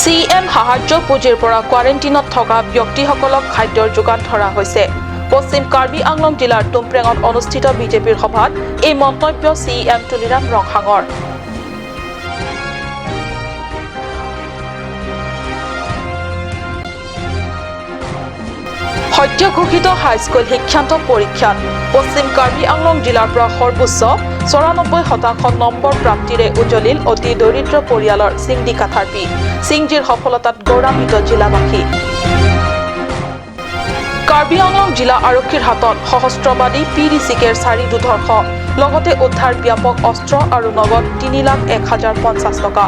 CM সাহায্য পুঁজিৰ পৰা কোৱাৰেণ্টিনত থকা ব্যক্তিসকলক খাদ্যৰ যোগান ধৰা হৈছে। পশ্চিম কাৰ্বি আংলং জিলাৰ টুমপ্ৰেঙত অনুষ্ঠিত বিজেপিৰ সভাত এই মন্তব্য CM তুলিৰাম ৰংহাঙৰ। সদ্য ঘোষিত হাইস্কুল শিক্ষান্ত পৰীক্ষাত পশ্চিম কাৰ্বি আংলং জিলাৰ পৰা সৰ্বোচ্চ ৯৪% নম্বৰ প্ৰাপ্তিৰে উজলিল অতি দৰিদ্ৰ পৰিয়ালৰ সিংদি কাথাৰপি। সিংজিৰ সফলতাত গৌৰৱান্বিত জিলাবাসী। কাৰ্বি আংলং জিলা আৰক্ষীৰ হাতত সহস্ৰবাদী PDCKৰ 4 দুৰ্ধৰ্ষ লগতে উদ্ধাৰ ব্যাপক অস্ত্ৰ আৰু নগদ ৩,০১,০৫০ টকা।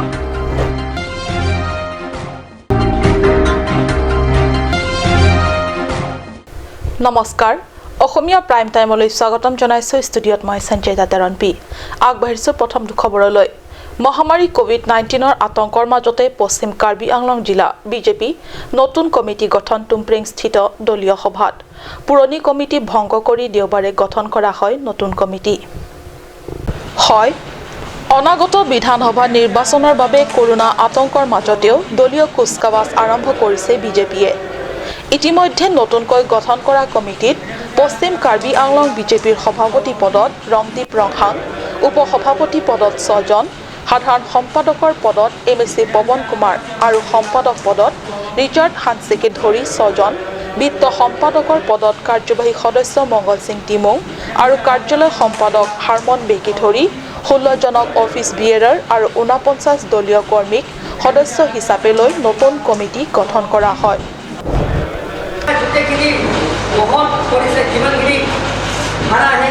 নমস্কাৰ, অসমীয়া প্ৰাইম টাইমলৈ স্বাগতম জনাইছো। ষ্টুডিঅ'ত মই সঞ্জয় দাদাৰনপি। আগবাঢ়িছো প্ৰথম খবৰলৈ। মহামাৰী কোভিড-19ৰ আতংকৰ মাজতে পশ্চিম কাৰ্বি আংলং জিলা বিজেপি নতুন কমিটি গঠন টুমপ্ৰেংস্থিত দলীয় সভাত। পুৰণি কমিটি ভংগ কৰি দেওবাৰে গঠন কৰা হয় নতুন কমিটি। হয়, অনাগত বিধানসভা নিৰ্বাচনৰ বাবে কৰোনা আতংকৰ মাজতেও দলীয় কুচকাৱাজ আৰম্ভ কৰিছে বিজেপিয়ে। ইতিমধ্যে নতুনকৈ গঠন কৰা কমিটিত পশ্চিম কাৰ্বি আংলং বিজেপিৰ সভাপতি পদত ৰংদীপ ৰংহাং, উপসভাপতি পদত 6 জন, সাধাৰণ সম্পাদকৰ পদত MSC পৱন কুমাৰ আৰু সম্পাদক পদত ৰিচাৰ্ড হানছেকে ধৰি 6 জন, বিত্ত সম্পাদকৰ পদত কাৰ্যবাহী সদস্য মংগল সিং টিমুং আৰু কাৰ্যালয় সম্পাদক হাৰমন বেগী ধৰি 16 জনক অফিচ বিয়েৰাৰ আৰু 49 দলীয় কৰ্মীক সদস্য হিচাপে লৈ নতুন কমিটি গঠন কৰা হয়। গোটেইখিনি বহন কৰিছে, যিমানখিনি ভাড়া আহে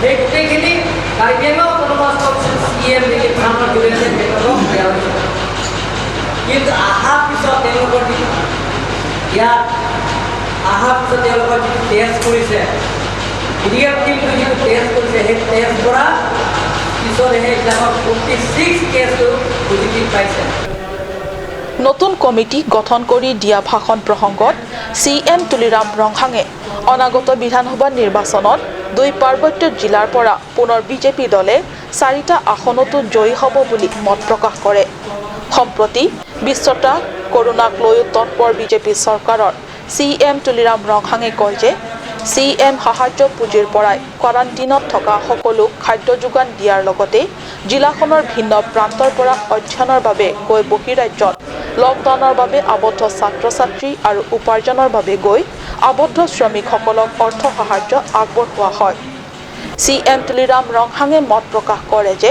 সেই গোটেইখিনি কাৰ্বি আংলং অট'নমাছ CM ৰিলিফৰ জৰিয়তে তেওঁলোকক দিয়া হৈছে। কিন্তু অহাৰ পিছত তেওঁলোকৰ ইয়াত অহাৰ পিছত তেওঁলোকৰ যিটো টেষ্ট কৰিছে, ৰিয়েক্টিভটো যিটো টেষ্ট কৰিছে, সেই টেষ্ট কৰা পিছতহে এইবিলাকৰ 46 কেছটো পজিটিভ পাইছে। নতুন কমিটি গঠন কৰি দিয়া ভাষণ প্ৰসংগত CM তুলিৰাম ৰংহাঙে অনাগত বিধানসভা নিৰ্বাচনত 2 পাৰ্বত্য জিলাৰ পৰা পুনৰ বিজেপি দলে 4টা আসনতো জয়ী হ'ব বুলি মত প্ৰকাশ কৰে। সম্প্ৰতি বিশ্বতা কৰোনাক লৈ তৎপৰ বিজেপি চৰকাৰৰ CM তুলিৰাম ৰংহাঙে কয় যে CM সাহায্য পুঁজিৰ পৰাই কোৱাৰেণ্টিনত থকা সকলোক খাদ্য যোগান দিয়াৰ লগতে জিলাখনৰ ভিন্ন প্ৰান্তৰ পৰা অধ্যয়নৰ বাবে গৈ বহিৰাজ্যত লকডাউনৰ বাবে আবদ্ধ ছাত্ৰ-ছাত্ৰী আৰু উপাৰ্জনৰ বাবে গৈ আবদ্ধ শ্ৰমিকসকলক অৰ্থ সাহায্য আগবঢ়োৱা হয়। CM তুলিৰাম ৰংহাঙে মত প্ৰকাশ কৰে যে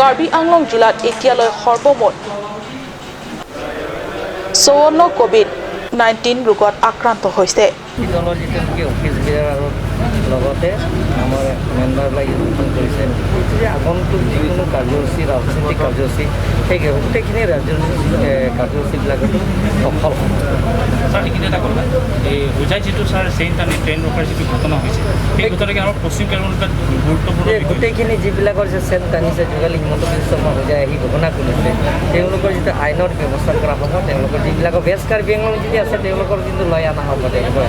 কাৰ্বি আংলং জিলাত এতিয়ালৈ সৰ্বমুঠ 54 কোভিড-19 ৰোগত আক্ৰান্ত হৈছে। লগতে আমাৰ মেম্বাৰবিলাক ইনফৰ্ম কৰিছে যে আগন্তুক যিকোনো কাৰ্যসূচী, ৰাজনৈতিক কাৰ্যসূচী, সেই গোটেইখিনি কাৰ্যসূচীবিলাকতো সফল হ'ব। ছাৰ, এইখিনি এটা কথা, এই হোজাই যিটো ছাৰ চেইণ্ট আনি ট্ৰেইন ৰখাৰ যিটো ঘটনা হৈছে, সেই ঘটনাকে আমাৰ পশ্চিম কাৰ্বি তাত গুৰুত্বপূৰ্ণ গোটেইখিনি যিবিলাকৰ যে চেইন টানিছে, যোগালী হিমন্ত বিশ্ব শৰ্মা হোজাই আহি ঘটনা খুলিছে, তেওঁলোকৰ যিটো আইনৰ ব্যৱস্থা কৰা হ'ব, তেওঁলোকৰ যিবিলাকৰ বেছ কাৰ্বি আংলং যদি আছে তেওঁলোকৰ কিন্তু লৈ অনা হ'ব। তেওঁলোকৰ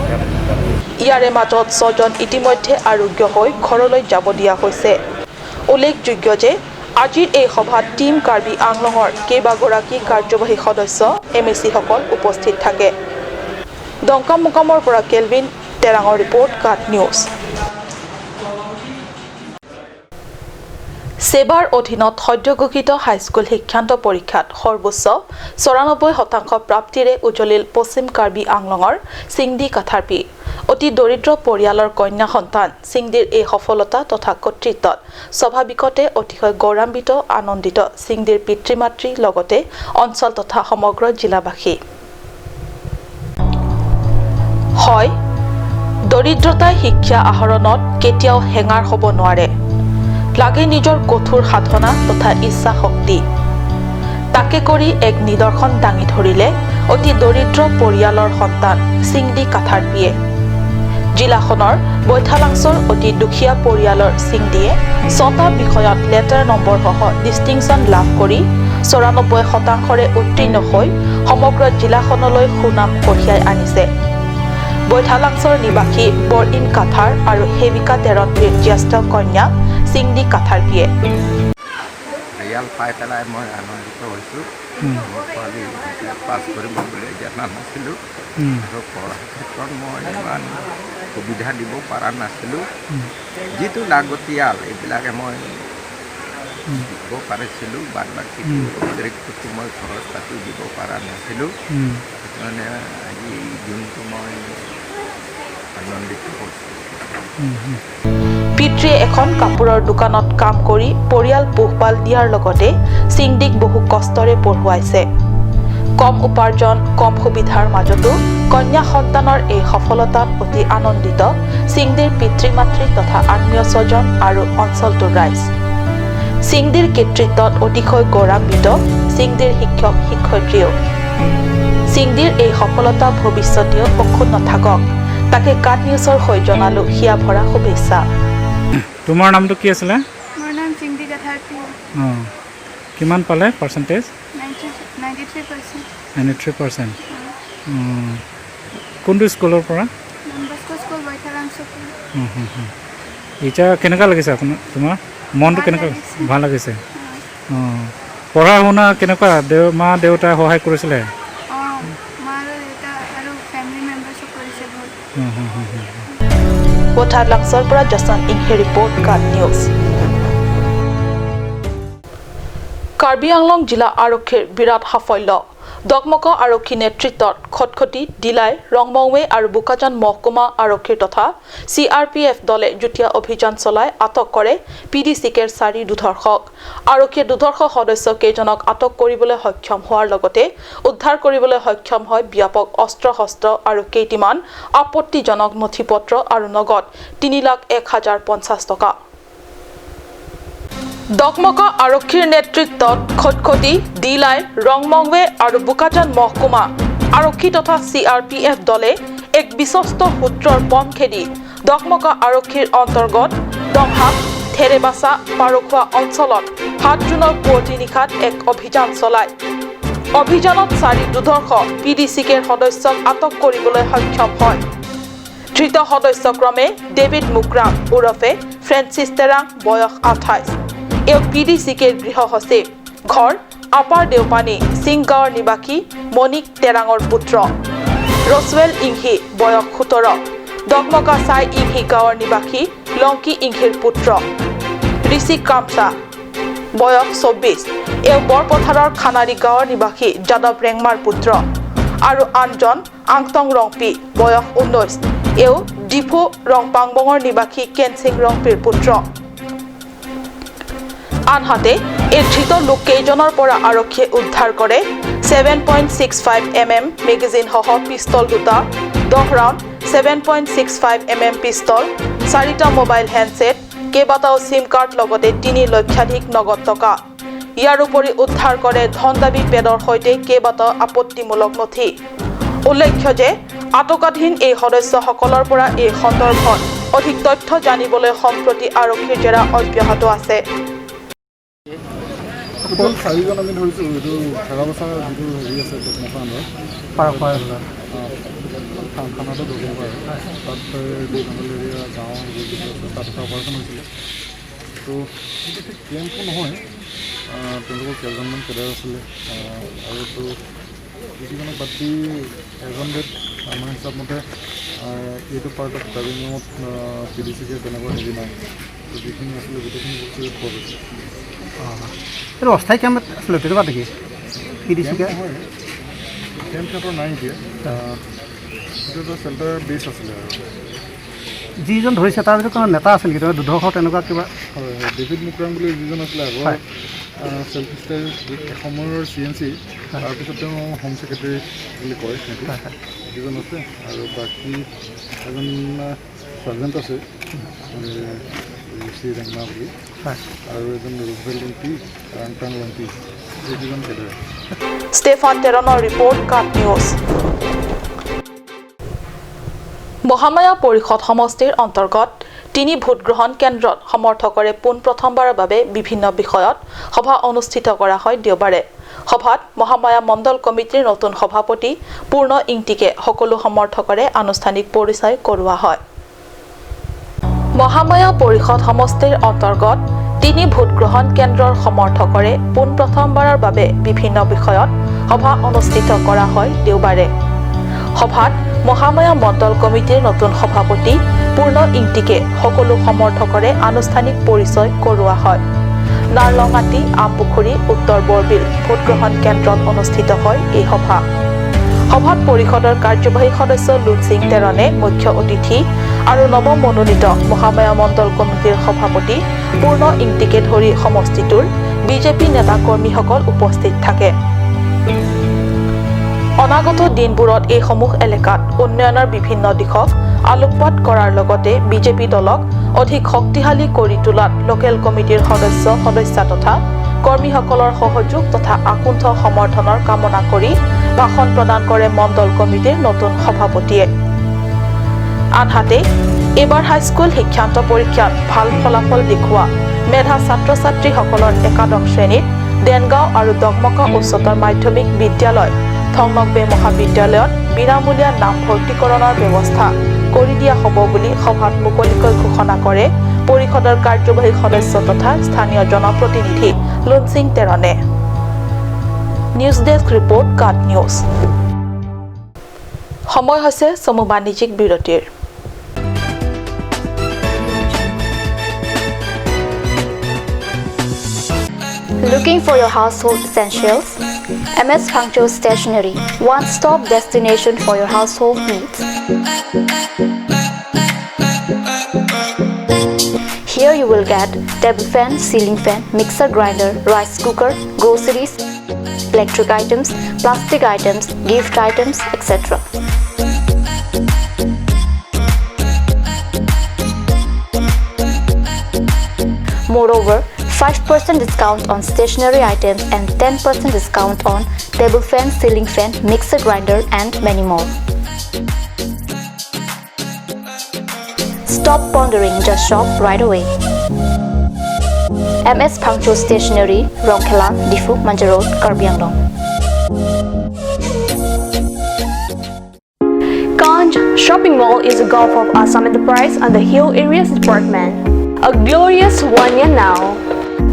ইয়াৰে মাজত 6 জন ইতিমধ্যে আৰোগ্য হৈ ঘৰলৈ যাব দিয়া হৈছে। উল্লেখযোগ্য যে আজিৰ এই সভাত টিম কাৰ্বি আংলঙৰ কেইবাগৰাকী কাৰ্যবাহী সদস্য MSCসকল উপস্থিত থাকে। দংকা মোকামৰ পৰা কেলভিন তেৰাঙৰ ৰিপৰ্ট, কাট নিউজ। সেৱাৰ অধীনত সদ্য ঘোষিত হাইস্কুল শিক্ষান্ত পৰীক্ষাত সৰ্বোচ্চ ৯৪% প্ৰাপ্তিৰে উজলিল পশ্চিম কাৰ্বি আংলঙৰ সিংদি কাথাৰপি। অতি দৰিদ্ৰ পৰিয়ালৰ কন্যা সন্তান সিংদিৰ এই সফলতা তথা কৰ্তৃত্বত স্বাভাৱিকতে অতিশয় গৌৰৱান্বিত, আনন্দিত সিংদিৰ পিতৃ-মাতৃ লগতে অঞ্চল তথা সমগ্ৰ জিলাবাসী। হয়, দৰিদ্ৰতাই শিক্ষা আহৰণত কেতিয়াও হেঙাৰ হ'ব নোৱাৰে। লাগে নিজৰ কঠোৰ সাধনা তথা ইচ্ছা শক্তি। তাকে কৰি এক নিদৰ্শন দাঙি ধৰিলে অতি দৰিদ্ৰ পৰিয়ালৰ সন্তান সিংদি কাথাৰপিয়ে। জিলাখনৰ বৈঠালাংছৰ অতি দুখীয়া পৰিয়ালৰ সিংদিয়ে 6টা বিষয়ত লেটাৰ নম্বৰসহ ডিষ্টিংশ্যন লাভ কৰি ৯৪%ৰে উত্তীৰ্ণ হৈ সমগ্ৰ জিলাখনলৈ সুনাম কঢ়িয়াই আনিছে। বৈঠালাংছৰ নিবাসী বৰইন কাথাৰ আৰু সেবিকা তেৰণপীৰ জ্যেষ্ঠ কন্যা সিংদি কাথাৰপিয়ে। ৰিজাল্ট পাই পেলাই মই আনন্দিত হৈছোঁ মোৰ ছোৱালী পাছ কৰিব বুলি জনা নাছিলোঁ আৰু পঢ়াৰ ক্ষেত্ৰত মই ইমান সুবিধা দিব পৰা নাছিলোঁ যিটো লাগতিয়াল এইবিলাকে মই দিব পাৰিছিলোঁ বাদ বাকীটো অতিৰিক্তটো মই খৰচ পাতি দিব পৰা নাছিলোঁ সেইকাৰণে আজি দিনটো মই আনন্দিত হৈছোঁ পিতৃয়ে এখন কাপোৰৰ দোকানত কাম কৰি পৰিয়াল পোহপাল দিয়াৰ লগতে সিংদিক বহু কষ্টৰে পঢ়ুৱাইছে কম উপাৰ্জন কম সুবিধাৰ মাজতো কন্যা সন্তানৰ এই সফলতাত অতি আনন্দিত সিংদিৰ পিতৃ মাতৃ তথা আত্মীয় স্বজন আৰু অঞ্চলটোৰ ৰাইজ সিংদিৰ কৃতিত্বত অতিশয় গৌৰৱান্বিত সিংদিৰ শিক্ষক শিক্ষয়িত্ৰীও সিংদিৰ এই সফলতা ভৱিষ্যতেও অক্ষুণ্ণ থাকক তাকে কাট নিউজৰ হৈ জনালো হিয়া ভৰা শুভেচ্ছা তোমাৰ নামটো কি আছিলে মোৰ নাম সিংদি গাথাৰ্পি কিমান পালে পাৰ্চেণ্টেজ 93% কোনটো স্কুলৰ পৰা স্কুল বৈঠালাংছৰ পৰা এতিয়া কেনেকুৱা লাগিছে আপোনাৰ তোমাৰ মনটো কেনেকুৱা ভাল লাগিছে পঢ়া শুনা কেনেকুৱা মা দেউতাই সহায় কৰিছিলে মা আৰু দেউতা আৰু ফেমিলি মেম্বাৰ্ছো কৰিছে বহুত বৈঠালাংছৰ পৰা জচন ইংহে ৰিপৰ্ট কাট নিউজ কাৰ্বি আংলং জিলা আৰক্ষীৰ বিৰাট সাফল্য দকমক আৰক্ষী নেতৃত্বত খটখটি দিলাই ৰংমংৱে আৰু বোকাজান মহকুমা আৰক্ষীৰ তথা CRPF দলে যুটীয়া অভিযান চলাই আটক কৰে PDCকেৰ 4 দুধৰ্ষক আৰক্ষীয়ে দুধৰ্ষ সদস্য কেইজনক আটক কৰিবলৈ সক্ষম হোৱাৰ লগতে উদ্ধাৰ কৰিবলৈ সক্ষম হয় ব্যাপক অস্ত্ৰ শস্ত্ৰ আৰু কেইটিমান আপত্তিজনক নথিপত্ৰ আৰু নগদ 3,01,050 টকা দকমক আৰক্ষীৰ নেতৃত্বত খটখটি দিলাই ৰংমংৱে আৰু বোকাজান মহকুমা আৰক্ষী তথা CRPF দলে এক বিশ্বস্ত সূত্ৰৰ পম খেদি দকমক আৰক্ষীৰ অন্তৰ্গত দমহাক থেৰেবাসা পাৰুখোৱা অঞ্চলত 7 জুনৰ পুৱতি নিশাত এক অভিযান চলায় অভিযানত 4 দুধৰ্ষ PDCকেৰ সদস্যক আটক কৰিবলৈ সক্ষম হয় ধৃত সদস্যক্ৰমে ডেভিড মুকৰাম ওৰফে ফ্ৰেন্সিছ তেৰাং বয়স 28 এও PDCকেৰ গৃহ সচিব ঘৰ আপাৰ দেওপানী সিংগাঁৱৰ নিবাসী মনিক তেৰাঙৰ পুত্ৰ ৰছৱেল ইংহি বয়স 17 দকমকা চাই ইংহি গাঁৱৰ নিবাসী লংকি ইংহিৰ পুত্ৰ ঋষিক কামচা বয়স 24 এও বৰপথাৰৰ খানাৰী গাঁৱৰ নিবাসী যাদৱ ৰেংমাৰ পুত্ৰ আৰু আনজন আংটং ৰংপি বয়স 19 এও ডিফু ৰংপাংবঙৰ নিবাসী কেনসিং ৰংপিৰ পুত্ৰ আনহাতে এই ধৃত লোক কেইজনৰ পৰা আৰক্ষীয়ে উদ্ধাৰ কৰে 7.65 mm মেগাজিন সহ পিস্তল দুটা 10 ৰাউণ্ড 7.65 mm পিস্তল 4টা মোবাইল হেণ্ডছেট কেইবাটাও সিম কাৰ্ড লগতে 3 লক্ষাধিক নগদ টকা ইয়াৰ উপৰি উদ্ধাৰ কৰে ধন দাবী পেডৰ সৈতে কেইবাটাও আপত্তিমূলক নথি উল্লেখ্য যে আটকাধীন এই সদস্যসকলৰ পৰা এই সন্দৰ্ভত অধিক তথ্য জানিবলৈ সম্প্ৰতি আৰক্ষীৰ জেৰা অব্যাহত আছে টোটেল 4জন আমি ধৰিছোঁ এইটো থেৰাবাসা যিটো হেৰি আছে দকমকাণ্ডৰ থানাটো দকমকা তাত দুজনগল এৰিয়া গাঁও তাত এটা অপাৰেশ্যন হৈছিলে তো এইটো ঠিক কেম্পো নহয় তেওঁলোকৰ কেইজনমান কেডাৰ আছিলে আৰু তো যিকেইজনক বাদ দি এজন ডেট আমাৰ হিচাপ মতে এইটো পাৰ্ট অফ ট্ৰেভেলিঙত PDCকে তেনেকুৱা হেৰি নাই তো যিখিনি আছিলে গোটেইখিনি বস্তু পোৱা গৈছে এইটো অস্থায়ী কেম্প আছিলে তেনেকুৱা নেকি PDCকে হয় কেম্প সিহঁতৰ নাই এতিয়া এইটো এটা চেণ্টাৰ বেছ আছিলে আৰু যিজন ধৰিছে তাৰ ভিতৰত কোনো নেতা আছিল নেকি দুধৰ্ষ তেনেকুৱা কিবা হয় ডেভিড মুকৰাম বুলি যিজন আছিলে আগৰ চেল্ফ ষ্টাইল এসময়ৰ CNC তাৰপিছত তেওঁ হোম ছেক্ৰেটাৰী বুলি কয় সিহঁতে যিজন আছে আৰু বাকী এজন ছাৰ্জেণ্ট আছে শ্ৰী ৰেংমা বুলি আৰু এজন ৰছৱেল লংপি ৰাংটাং লংপি এই দুজন কেডাৰ ষ্টেফান টেৰণৰ ৰিপৰ্ট কাট নিউজ মহামায়া পৰিষদ সমষ্টিৰ অন্তৰ্গত 3 ভোটগ্ৰহণ কেন্দ্ৰত সমৰ্থকৰে পোনপ্ৰথমবাৰৰ বাবে বিভিন্ন বিষয়ত সভা অনুষ্ঠিত কৰা হয় দেওবাৰে সভাত মহামায়া মণ্ডল কমিটিৰ নতুন সভাপতি পূৰ্ণ ইংটিকে সকলো সমৰ্থকৰে আনুষ্ঠানিক পৰিচয় কৰোৱা হয় মহামায়া পৰিষদ সমষ্টিৰ অন্তৰ্গত তিনি ভোটগ্ৰহণ কেন্দ্ৰৰ সমৰ্থকৰে পোনপ্ৰথমবাৰৰ বাবে বিভিন্ন বিষয়ত সভা অনুষ্ঠিত কৰা হয় দেওবাৰে। সভাত মহামায়া মণ্ডল কমিটিৰ নতুন সভাপতি পূৰ্ণ ইংটিকে সকলো সমৰ্থকৰে আনুষ্ঠানিক পৰিচয় কৰোৱা হয়। নাৰলঙাটি, আমপুখুৰী, উত্তৰ বৰবিল ভোটগ্ৰহণ কেন্দ্ৰত অনুষ্ঠিত হয় এই সভা। সভাত পৰিষদৰ কাৰ্যবাহী সদস্য লুনচিং তেৰণে মুখ্য অতিথি আৰু নৱমনোনীত মহামায়া মণ্ডল কমিটিৰ সভাপতি পূৰ্ণ ইংটিকে ধৰি সমষ্টিটোৰ বিজেপি নেতাকৰ্মীসকল উপস্থিত থাকে। অনাগত দিনবোৰত এইসমূহ এলেকাত উন্নয়নৰ বিভিন্ন দিশক আলোকপাত কৰাৰ লগতে বিজেপি দলক অধিক শক্তিশালী কৰি তোলাত লোকেল কমিটিৰ সদস্য তথা কৰ্মীসকলৰ সহযোগ তথা আকুণ্ঠ সমৰ্থনৰ কামনা কৰি ভাষণ প্ৰদান কৰে মণ্ডল কমিটিৰ নতুন সভাপতিয়ে। আনহাতে এইবাৰ হাইস্কুল শিক্ষান্ত পৰীক্ষাত ভাল ফলাফল দেখুওৱা মেধা ছাত্ৰ-ছাত্ৰীসকলৰ একাদশ শ্ৰেণীত দেনগাঁও আৰু দগমকা উচ্চতৰ মাধ্যমিক বিদ্যালয়, থংনকবে মহাবিদ্যালয়ত বিনামূলীয়া নামভৰ্তিকৰণৰ ব্যৱস্থা কৰি দিয়া হ'ব বুলি সভাত মুকলিকৈ ঘোষণা কৰে পৰিষদৰ কাৰ্যবাহী সদস্য তথা স্থানীয় জনপ্ৰতিনিধি লুনচিং তেৰণে। নিউজ ডেস্ক ৰিপৰ্ট কাট নিউজ। সময় হৈছে চমু বাণিজ্যিক বিৰতিৰ। Looking for your household essentials? MS Punctual Stationery, one-stop destination for your household needs. Here you will get table fan, ceiling fan, mixer grinder, rice cooker, groceries, electric items, plastic items, gift items, etc. Moreover, 5% discount on stationery items and 10% discount on table fan, ceiling fan, mixer grinder and many more. Stop pondering, just shop right away. MS Punctual Stationery, Rongkhelan, Difu, Manja Road, Karbi Anglong. Kanj Shopping Mall is a gulf of Assam Enterprise and the Hill Areas Department. A glorious 1 year now.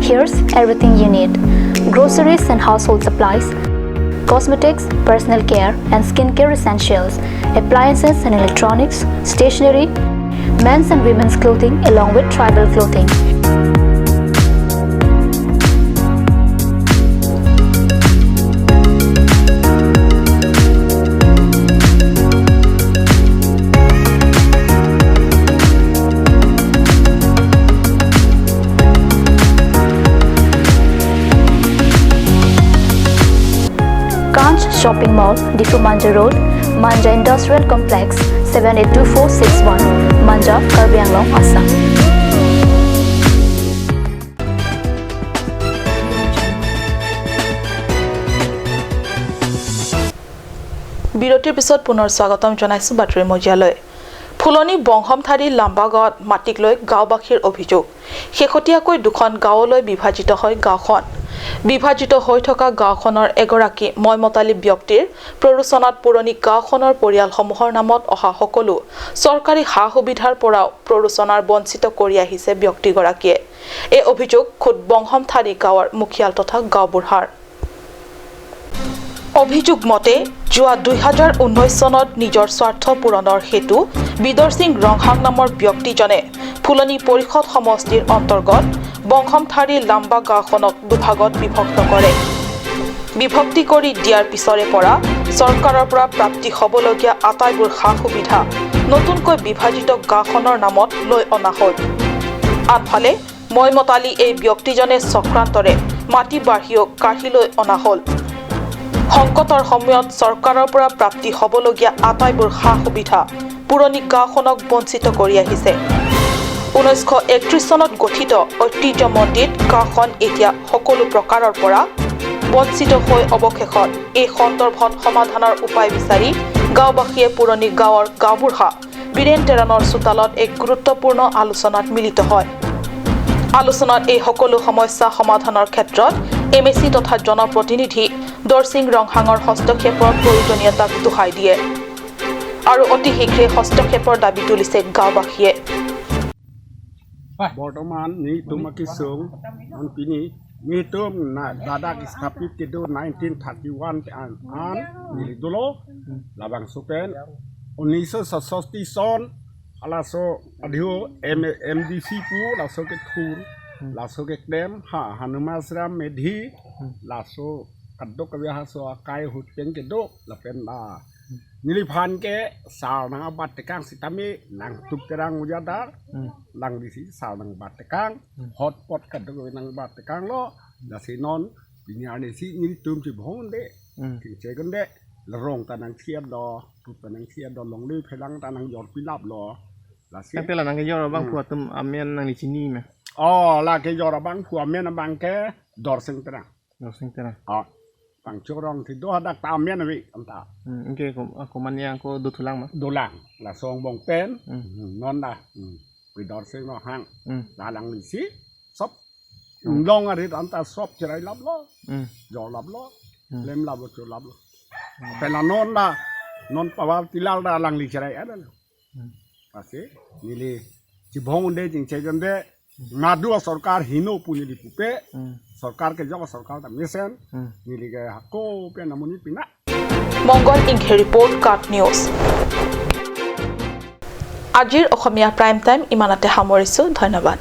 Here's everything you need: groceries and household supplies, cosmetics, personal care and skincare essentials, appliances and electronics, stationery, men's and women's clothing along with tribal clothing. Shopping Mall, Difu Manja Road, Manja Industrial Complex, 782461, Manja, Karbi Anglong, Assam. বিৰতিৰ পিছত পুনৰ স্বাগতম জনাইছো বাতৰি মজিয়ালৈ। ফুলনি বংশমথাৰী লাম্বাগাঁৱত মাটিক লৈ গাঁওবাসীৰ অভিযোগ। শেহতীয়াকৈ দুখন গাঁৱলৈ বিভাজিত হয় গাঁওখন। বিভাজিত হৈ থকা গাঁওখনৰ এগৰাকী ময়মতালী ব্যক্তিৰ প্ৰৰোচনাত পুৰণি গাঁওখনৰ পৰিয়ালসমূহৰ নামত অহা সকলো চৰকাৰী সা সুবিধাৰ পৰাও প্ৰৰোচনাৰ বঞ্চিত কৰি আহিছে ব্যক্তিগৰাকীয়ে। এই অভিযোগ খুদ বংশমথাৰী গাঁৱৰ মুখিয়াল তথা গাঁওবুঢ়াৰ। অভিযোগ মতে যোৱা 2019 চনত নিজৰ স্বাৰ্থ পূৰণৰ হেতু বিদৰ সিং ৰংহাং নামৰ ব্যক্তিজনে ফুলনি পৰিষদ সমষ্টিৰ অন্তৰ্গত বংশমথাৰী লাম্বা গাঁওখনক দুভাগত বিভক্ত কৰে। বিভক্তি কৰি দিয়াৰ পিছৰে পৰা চৰকাৰৰ পৰা প্ৰাপ্তি হ'বলগীয়া আটাইবোৰ সা সুবিধা নতুনকৈ বিভাজিত গাঁওখনৰ নামত লৈ অনা হ'ল। আনফালে ময়মতালী এই ব্যক্তিজনে চক্ৰান্তৰে মাটি বাঢ়িও কাঢ়ি লৈ অনা হ'ল। সংকটৰ সময়ত চৰকাৰৰ পৰা প্ৰাপ্তি হ'বলগীয়া আটাইবোৰ সা সুবিধা পুৰণি গাঁওখনক বঞ্চিত কৰি আহিছে। 1931 চনত গঠিত ঐতিহ্যমণ্ডিত গাঁওখন এতিয়া সকলো প্ৰকাৰৰ পৰা বঞ্চিত হৈ অৱশেষত এই সন্দৰ্ভত সমাধানৰ উপায় বিচাৰি গাঁওবাসীয়ে পুৰণি গাঁৱৰ গাঁওবুঢ়া বীৰেন তেৰণৰ চোতালত এক গুৰুত্বপূৰ্ণ আলোচনাত মিলিত হয়। আলোচনাত এই সকলো সমস্যা সমাধানৰ ক্ষেত্ৰত এমএসি তথা জনপ্ৰতিনিধি দৰসিং ৰংহাঙৰ হস্তক্ষেপৰ প্ৰয়োজনীয়তাক দোহাই দিয়ে আৰু অতি শীঘ্ৰে হস্তক্ষেপৰ দাবী তুলিছে গাঁওবাসীয়ে। বৰ্তমান নি তোমাকে সং আন পিনি নি তুম না দাদা কি স্থাপিত কেদো 1931 আন মিলি দলো labang supen 1967 son alaso adhiu MDC pu laso ke thur laso ke klem ha hanumasram medhi laso kadok ka haso kai huteng ke do lapen la niliphan ke sal na bat tekang sitami nang tup terang mujadar lang disi sal nang bat tekang hotpot kadok nang bat tekang lo la sinon binyane si nil tum chi bhong de king che kan de la rong tanang thiam do tup tanang thiam do long li phelang tanang yor pilap lo la si Tapi lah nang ke yor bang puat tum amen nang di sini mah. oh la ke yor bang pu amen bang ke dor sing terang Dor sing terang. oh bang chorong ti do dak ta amen wi anta Oke, aku mania aku do tulang mah. do lang la song bong pen non da wi dor sing no hang la lang li si sop long ari anta sop chirai lap lo yor lap lo lem lap lo chu lap lo pela non da non pawa tilal da lang li chirai ada lo pasti nili cibong de jing chejon de ngadu sarkar hino puni di pupe sarkar ke jaga sarkar ta mesen nili ke hako pe namuni pina Mangal ইংঘে report cut news আজিৰ অসমীয়া prime time ইমানতে সামৰিছোঁ ধন্যবাদ